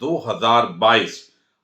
2022।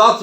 10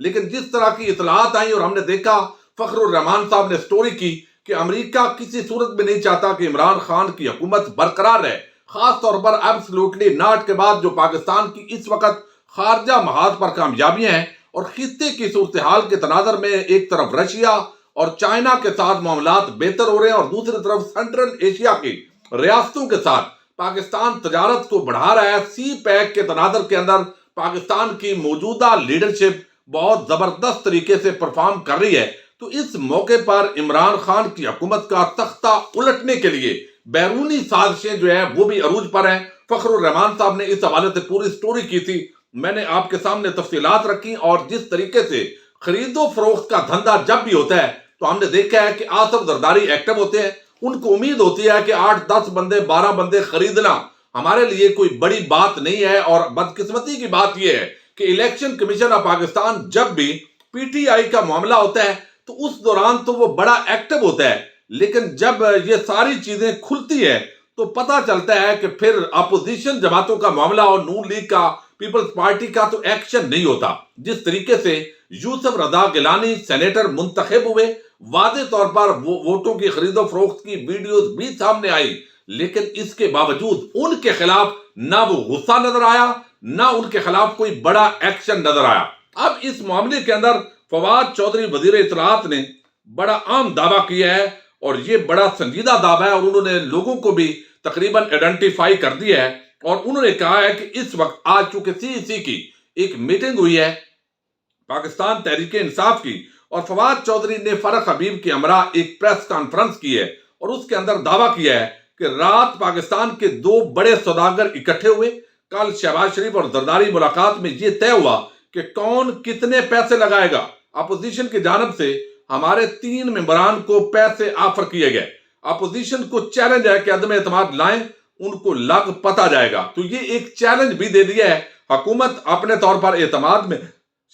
لیکن جس طرح کی اطلاعات آئیں اور ہم نے دیکھا، فخر الرحمان صاحب نے سٹوری کی کہ امریکہ کسی صورت میں نہیں چاہتا کہ عمران خان کی حکومت برقرار رہے، خاص طور پر ایبسلوٹلی ناٹ کے بعد جو پاکستان کی اس وقت خارجہ محاذ پر کامیابیاں ہیں، اور خطے کی صورتحال کے تناظر میں ایک طرف رشیا اور چائنا کے ساتھ معاملات بہتر ہو رہے ہیں اور دوسری طرف سینٹرل ایشیا کی ریاستوں کے ساتھ پاکستان تجارت کو بڑھا رہا ہے۔ سی پیک کے تناظر کے اندر پاکستان کی موجودہ لیڈرشپ بہت زبردست طریقے سے پرفارم کر رہی ہے، تو اس موقع پر عمران خان کی حکومت کا تختہ الٹنے کے لیے بیرونی سازشیں جو ہیں وہ بھی عروج پر ہیں۔ فخر الرحمان صاحب نے اس حوالے سے پوری سٹوری کی تھی، میں نے آپ کے سامنے تفصیلات رکھی، اور جس طریقے سے خرید و فروخت کا دھندا جب بھی ہوتا ہے تو ہم نے دیکھا ہے کہ آصف زرداری ایکٹیو ہوتے ہیں، ان کو امید ہوتی ہے کہ 8-10 بندے 12 بندے خریدنا ہمارے لیے کوئی بڑی بات نہیں ہے، اور بدقسمتی کی بات یہ ہے کہ الیکشن کمیشن آف پاکستان جب بھی پی ٹی آئی کا معاملہ ہوتا ہے تو اس دوران تو وہ بڑا ایکٹیو ہوتا ہے، لیکن جب یہ ساری چیزیں کھلتی ہے تو پتہ چلتا ہے کہ پھر اپوزیشن جماعتوں کا معاملہ اور نون لیگ کا، پیپلز پارٹی کا تو ایکشن نہیں ہوتا۔ جس طریقے سے یوسف رضا گیلانی سینیٹر منتخب ہوئے، واضح طور پر ووٹوں کی خرید و فروخت کی ویڈیوز بھی سامنے آئی، لیکن اس کے باوجود ان کے خلاف نہ وہ غصہ نظر آیا، نہ ان کے خلاف کوئی بڑا ایکشن نظر آیا۔ اب اس معاملے کے اندر فواد چودھری وزیر اطلاعات نے بڑا عام دعویٰ کیا ہے، اور یہ بڑا سنجیدہ دعویٰ ہے، اور انہوں نے لوگوں کو بھی تقریباً آئیڈینٹیفائی کر دیا ہے، اور انہوں نے کہا ہے کہ اس وقت آج چونکہ سی سی کی ایک میٹنگ ہوئی ہے پاکستان تحریک انصاف کی، اور فواد چودھری نے فرح حبیب کے ہمراہ ایک پریس کانفرنس کی ہے، اور اس کے اندر دعویٰ کیا ہے کہ رات پاکستان کے 2 بڑے سوداگر اکٹھے ہوئے، کل شہباز شریف اور زرداری ملاقات میں یہ طے ہوا کہ کون کتنے پیسے لگائے گا۔ اپوزیشن کی جانب سے ہمارے 3 ممبران کو پیسے آفر کیے گئے، اپوزیشن کو چیلنج ہے کہ عدم اعتماد لائیں، ان کو لگ پتا جائے گا، تو یہ ایک چیلنج بھی دے دیا ہے۔ حکومت اپنے طور پر اعتماد میں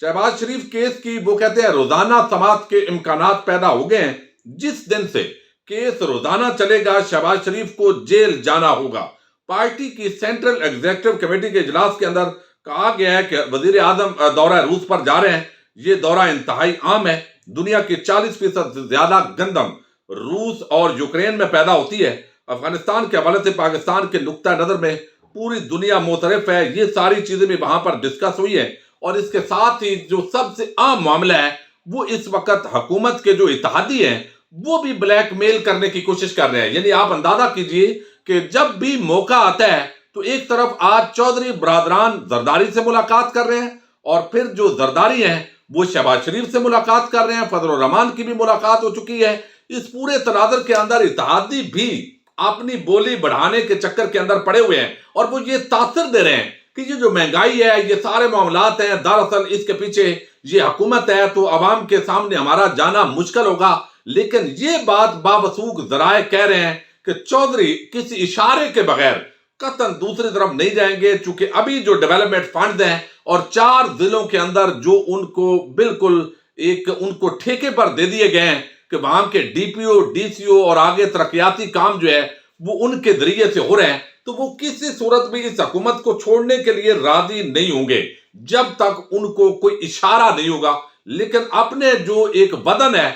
شہباز شریف کیس کی وہ کہتے ہیں روزانہ سماعت کے امکانات پیدا ہو گئے ہیں، جس دن سے کیس روزانہ چلے گا شہباز شریف کو جیل جانا ہوگا۔ پارٹی کی سینٹرل ایگزیکٹو کمیٹی کے اجلاس کے اندر کہا گیا ہے کہ وزیر اعظم دورہ روس پر جا رہے ہیں، یہ دورہ انتہائی عام ہے، دنیا کی 40% سے زیادہ گندم روس اور یوکرین میں پیدا ہوتی ہے۔ افغانستان کے حوالے سے پاکستان کے نقطہ نظر میں پوری دنیا معترف ہے، یہ ساری چیزیں بھی وہاں پر ڈسکس ہوئی ہیں، اور اس کے ساتھ ہی جو سب سے عام معاملہ ہے وہ اس وقت حکومت کے جو اتحادی ہیں وہ بھی بلیک میل کرنے کی کوشش کر رہے ہیں۔ یعنی آپ اندازہ کیجئے کہ جب بھی موقع آتا ہے تو ایک طرف آج چودھری برادران زرداری سے ملاقات کر رہے ہیں، اور پھر جو زرداری ہیں وہ شہباز شریف سے ملاقات کر رہے ہیں، فضل الرحمان کی بھی ملاقات ہو چکی ہے۔ اس پورے تناظر کے اندر اتحادی بھی اپنی بولی بڑھانے کے چکر کے اندر پڑے ہوئے ہیں، اور وہ یہ تاثر دے رہے ہیں کہ یہ جو مہنگائی ہے، یہ سارے معاملات ہیں، دراصل اس کے پیچھے یہ حکومت ہے، تو عوام کے سامنے ہمارا جانا مشکل ہوگا۔ لیکن یہ بات باوثوق ذرائع کہہ رہے ہیں کہ چودھری کسی اشارے کے بغیر قطعاً دوسری طرف نہیں جائیں گے، چونکہ ابھی جو ڈیولپمنٹ فنڈز ہیں اور 4 ضلعوں کے اندر جو ان کو بالکل ان کو ٹھیکے پر دے دیے گئے ہیں کہ وہاں کے ڈی پی او، ڈی سی او اور آگے ترقیاتی کام جو ہے وہ ان کے ذریعے سے ہو رہے ہیں، تو وہ کسی صورت بھی اس حکومت کو چھوڑنے کے لیے راضی نہیں ہوں گے جب تک ان کو کوئی اشارہ نہیں ہوگا۔ لیکن اپنے جو ایک وطن ہے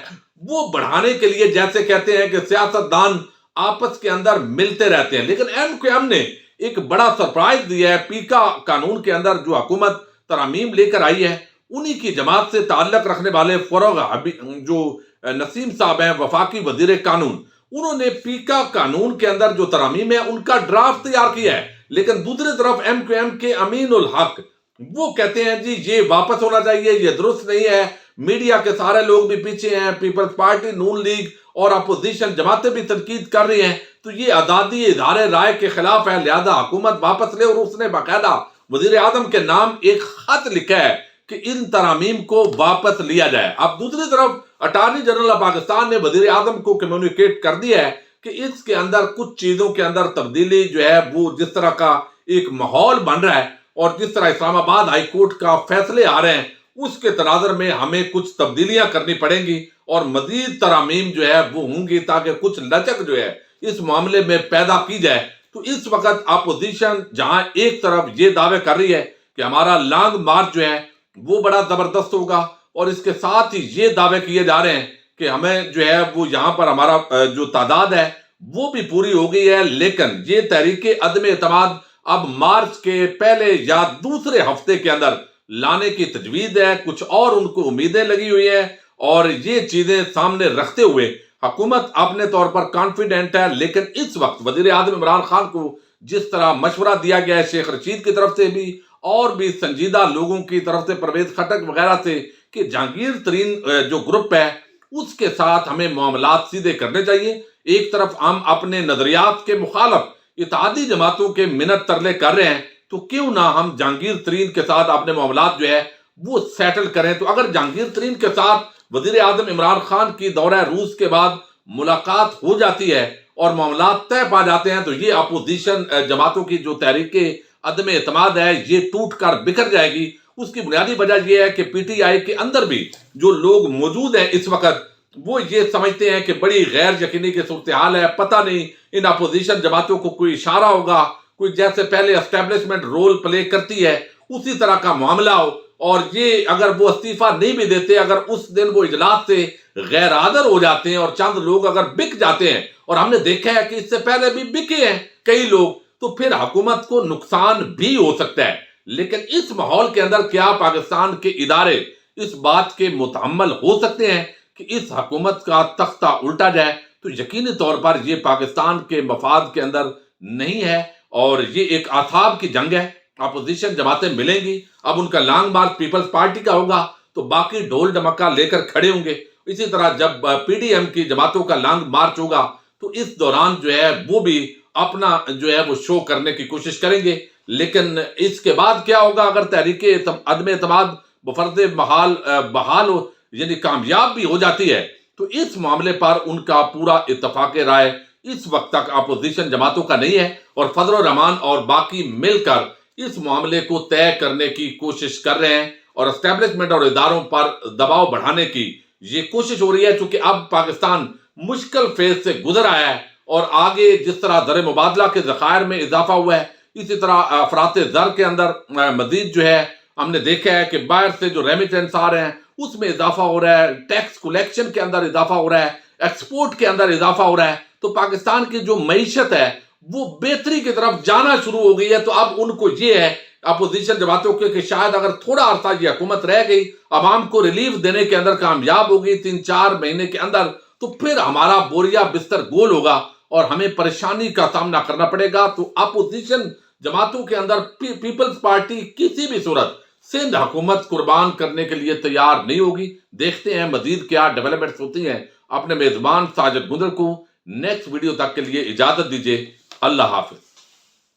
وہ بڑھانے کے لیے، جیسے کہتے ہیں کہ سیاستدان آپس کے اندر ملتے رہتے ہیں، لیکن ایم کیو ایم نے ایک بڑا سرپرائز دیا ہے۔ پیکا قانون کے اندر جو حکومت ترامیم لے کر آئی ہے، انہی کی جماعت سے تعلق رکھنے والے جو نسیم صاحب ہیں، وفاقی وزیر قانون، انہوں نے پیکا قانون کے اندر جو ترامیم ہے ان کا ڈرافٹ تیار کیا ہے، لیکن دوسری طرف ایم کیو ایم کے امین الحق وہ کہتے ہیں جی یہ واپس ہونا چاہیے، یہ درست نہیں ہے، میڈیا کے سارے لوگ بھی پیچھے ہیں، پیپلز پارٹی، نون لیگ اور اپوزیشن جماعتیں بھی تنقید کر رہی ہیں، تو یہ آزادی اظہار رائے کے خلاف ہے، لہذا حکومت واپس لے۔ اور اس نے باقاعدہ وزیر اعظم کے نام ایک خط لکھا ہے کہ ان ترامیم کو واپس لیا جائے۔ اب دوسری طرف اٹارنی جنرل آف پاکستان نے وزیر اعظم کو کمیونیکیٹ کر دیا ہے کہ اس کے اندر کچھ چیزوں کے اندر تبدیلی جو ہے وہ جس طرح کا ایک ماحول بن رہا ہے اور جس طرح اسلام آباد ہائی کورٹ کا فیصلے آ رہے ہیں اس کے تناظر میں ہمیں کچھ تبدیلیاں کرنی پڑیں گی اور مزید ترامیم جو ہے وہ ہوں گی تاکہ کچھ لچک جو ہے اس معاملے میں پیدا کی جائے۔ تو اس وقت اپوزیشن جہاں ایک طرف یہ دعوے کر رہی ہے کہ ہمارا لانگ مارچ جو ہے وہ بڑا زبردست ہوگا، اور اس کے ساتھ ہی یہ دعوے کیے جا رہے ہیں کہ ہمیں جو ہے وہ یہاں پر ہمارا جو تعداد ہے وہ بھی پوری ہو گئی ہے، لیکن یہ تحریک عدم اعتماد اب مارچ کے پہلے یا دوسرے ہفتے کے اندر لانے کی تجویز ہے۔ کچھ اور ان کو امیدیں لگی ہوئی ہیں، اور یہ چیزیں سامنے رکھتے ہوئے حکومت اپنے طور پر کانفیڈنٹ ہے، لیکن اس وقت وزیر اعظم عمران خان کو جس طرح مشورہ دیا گیا ہے شیخ رشید کی طرف سے بھی اور بھی سنجیدہ لوگوں کی طرف سے، پرویز خٹک وغیرہ سے، کہ جہانگیر ترین جو گروپ ہے اس کے ساتھ ہمیں معاملات سیدھے کرنے چاہیے۔ ایک طرف ہم اپنے نظریات کے مخالف اتحادی جماعتوں کے منت ترلے کر رہے ہیں، تو کیوں نہ ہم جہانگیر ترین کے ساتھ اپنے معاملات جو ہے وہ سیٹل کریں۔ تو اگر جہانگیر ترین کے ساتھ وزیر اعظم عمران خان کی دورہ روس کے بعد ملاقات ہو جاتی ہے اور معاملات طے پا جاتے ہیں، تو یہ اپوزیشن جماعتوں کی جو تحریک عدم اعتماد ہے یہ ٹوٹ کر بکھر جائے گی۔ اس کی بنیادی وجہ یہ ہے کہ پی ٹی آئی کے اندر بھی جو لوگ موجود ہیں اس وقت وہ یہ سمجھتے ہیں کہ بڑی غیر یقینی کی صورتحال ہے، پتہ نہیں ان اپوزیشن جماعتوں کو کوئی اشارہ ہوگا، کوئی جیسے پہلے اسٹیبلشمنٹ رول پلے کرتی ہے اسی طرح کا معاملہ ہو، اور یہ اگر وہ استعفیٰ نہیں بھی دیتے، اگر اس دن وہ اجلاس سے غیر حاضر ہو جاتے ہیں اور چند لوگ اگر بک جاتے ہیں، اور ہم نے دیکھا ہے کہ اس سے پہلے بھی بکے ہیں کئی لوگ، تو پھر حکومت کو نقصان بھی ہو سکتا ہے۔ لیکن اس ماحول کے اندر کیا پاکستان کے ادارے اس بات کے متحمل ہو سکتے ہیں کہ اس حکومت کا تختہ الٹا جائے؟ تو یقینی طور پر یہ پاکستان کے مفاد کے اندر نہیں ہے، اور یہ ایک اعصاب کی جنگ ہے۔ اپوزیشن جماعتیں ملیں گی، اب ان کا لانگ مارچ پیپلز پارٹی کا ہوگا تو باقی ڈھول ڈمکا لے کر کھڑے ہوں گے۔ اسی طرح جب پی ڈی ایم کی جماعتوں کا لانگ مارچ ہوگا تو اس دوران جو ہے وہ بھی اپنا جو ہے وہ شو کرنے کی کوشش کریں گے۔ لیکن اس کے بعد کیا ہوگا اگر تحریک عدم اعتماد بفرض بحال ہو، یعنی کامیاب بھی ہو جاتی ہے، تو اس معاملے پر ان کا پورا اتفاق رائے اس وقت تک اپوزیشن جماعتوں کا نہیں ہے، اور فضل الرحمان اور باقی مل کر اس معاملے کو طے کرنے کی کوشش کر رہے ہیں، اور اسٹیبلشمنٹ اور اداروں پر دباؤ بڑھانے کی یہ کوشش ہو رہی ہے، چونکہ اب پاکستان مشکل فیز سے گزر آیا ہے، اور آگے جس طرح زر مبادلہ کے ذخائر میں اضافہ ہوا ہے، اسی طرح افراط زر کے اندر مزید جو ہے ہم نے دیکھا ہے کہ باہر سے جو ریمیٹنس آ رہے ہیں اس میں اضافہ ہو رہا ہے، ٹیکس کلیکشن کے اندر اضافہ ہو رہا ہے، ایکسپورٹ کے اندر اضافہ ہو رہا ہے، تو پاکستان کی جو معیشت ہے وہ بہتری کی طرف جانا شروع ہو گئی ہے۔ تو اب ان کو یہ ہے اپوزیشن جماعتوں کے کہ شاید اگر تھوڑا عرصہ یہ حکومت رہ گئی، عوام کو ریلیف دینے کے اندر کامیاب ہوگی 3-4 مہینے کے اندر، تو پھر ہمارا بوریا بستر گول ہوگا اور ہمیں پریشانی کا سامنا کرنا پڑے گا۔ تو اپوزیشن جماعتوں کے اندر پیپلز پارٹی کسی بھی صورت سندھ حکومت قربان کرنے کے لیے تیار نہیں ہوگی۔ دیکھتے ہیں مزید کیا ڈیولپمنٹس ہوتی ہیں۔ اپنے میزبان ساجد گندر کو نیکسٹ ویڈیو تک کے لیے اجازت دیجیے۔ اللہ حافظ۔